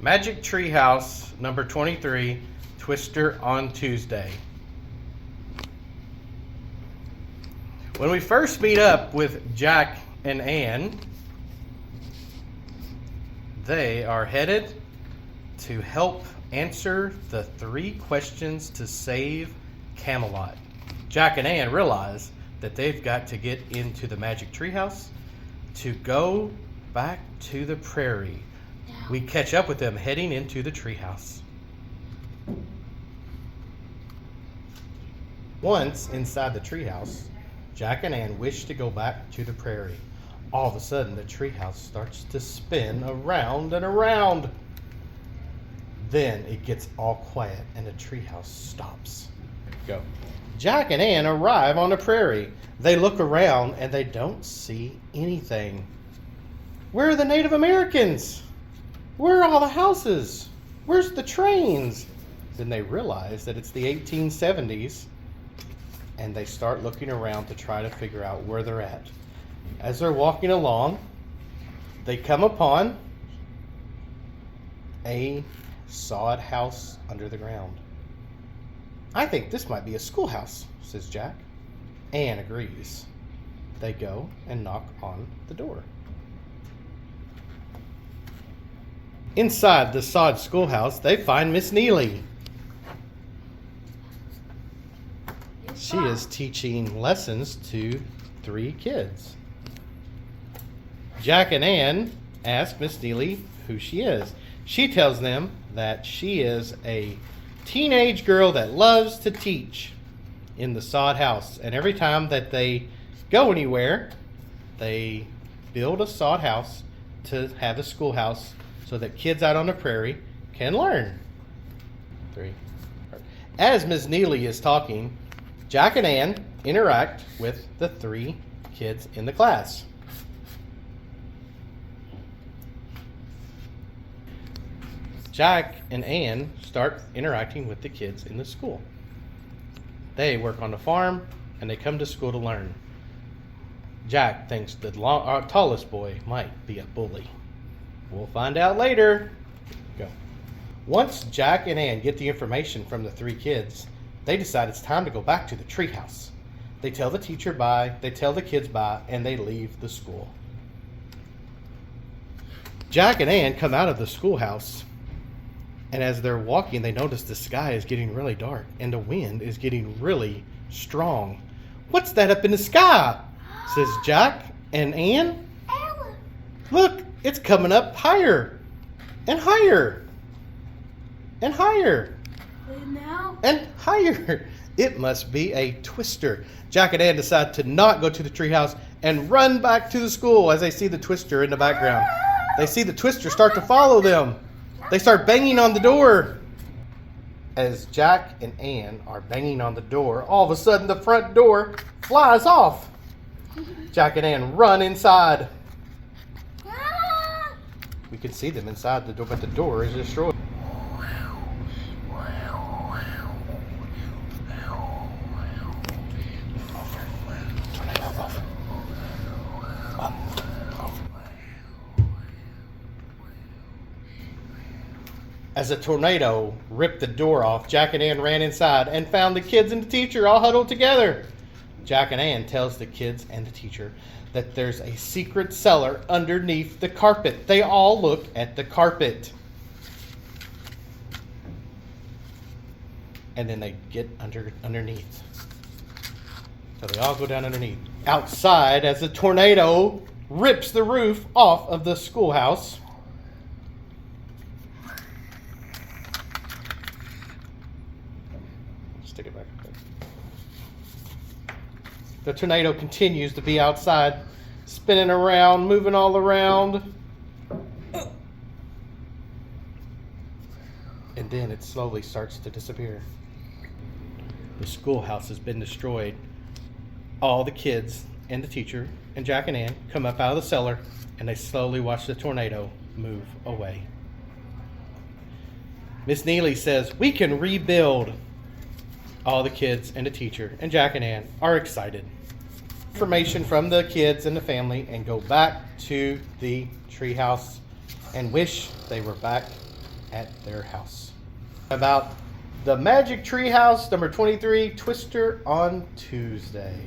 Magic Treehouse number 23, Twister on Tuesday. When we first meet up with Jack and Anne, they are headed to help answer the 3 questions to save Camelot. Jack and Anne realize that they've got to get into the Magic Treehouse to go back to the prairie. We catch up with them heading into the treehouse. Once inside the treehouse, Jack and Anne wish to go back to the prairie. All of a sudden, the treehouse starts to spin around and around. Then it gets all quiet and the treehouse stops. Go. Jack and Anne arrive on the prairie. They look around and they don't see anything. Where are the Native Americans? Where are all the houses? Where's the trains? Then they realize that it's the 1870s and they start looking around to try to figure out where they're at. As they're walking along, they come upon a sod house under the ground. I think this might be a schoolhouse, says Jack. Anne agrees. They go and knock on the door. Inside the sod schoolhouse, they find Miss Neely. She is teaching lessons to 3 kids. Jack and Anne ask Miss Neely who she is. She tells them that she is a teenage girl that loves to teach in the sod house. And every time that they go anywhere, they build a sod house to have a schoolhouse so that kids out on the prairie can learn. 3. As Ms. Neely is talking, Jack and Anne interact with the 3 kids in the class. Jack and Anne start interacting with the kids in the school. They work on the farm and they come to school to learn. Jack thinks the tallest boy might be a bully. We'll find out later. Go. Once Jack and Anne get the information from the 3 kids, they decide it's time to go back to the treehouse. They tell the teacher bye, they tell the kids bye, and they leave the school. Jack and Anne come out of the schoolhouse, and as they're walking, they notice the sky is getting really dark and the wind is getting really strong. What's that up in the sky? Says Jack and Anne. Look, it's coming up higher and higher and higher and higher. It must be a twister. Jack and Anne decide to not go to the treehouse and run back to the school as they see the twister in the background. They see the twister start to follow them. They start banging on the door. As Jack and Anne are banging on the door, all of a sudden the front door flies off. Jack and Anne run inside. We can see them inside the door, but the door is destroyed. As a tornado ripped the door off, Jack and Anne ran inside and found the kids and the teacher all huddled together. Jack and Anne tells the kids and the teacher that there's a secret cellar underneath the carpet. They all look at the carpet. And then they get underneath. So they all go down underneath. Outside, as the tornado rips the roof off of the schoolhouse, stick it back. The tornado continues to be outside, spinning around, moving all around. And then it slowly starts to disappear. The schoolhouse has been destroyed. All the kids and the teacher and Jack and Anne come up out of the cellar and they slowly watch the tornado move away. Miss Neely says, "We can rebuild." All the kids and the teacher and Jack and Anne are excited. Information from the kids and the family and go back to the treehouse and wish they were back at their house. About the Magic Tree House number 23, Twister on Tuesday.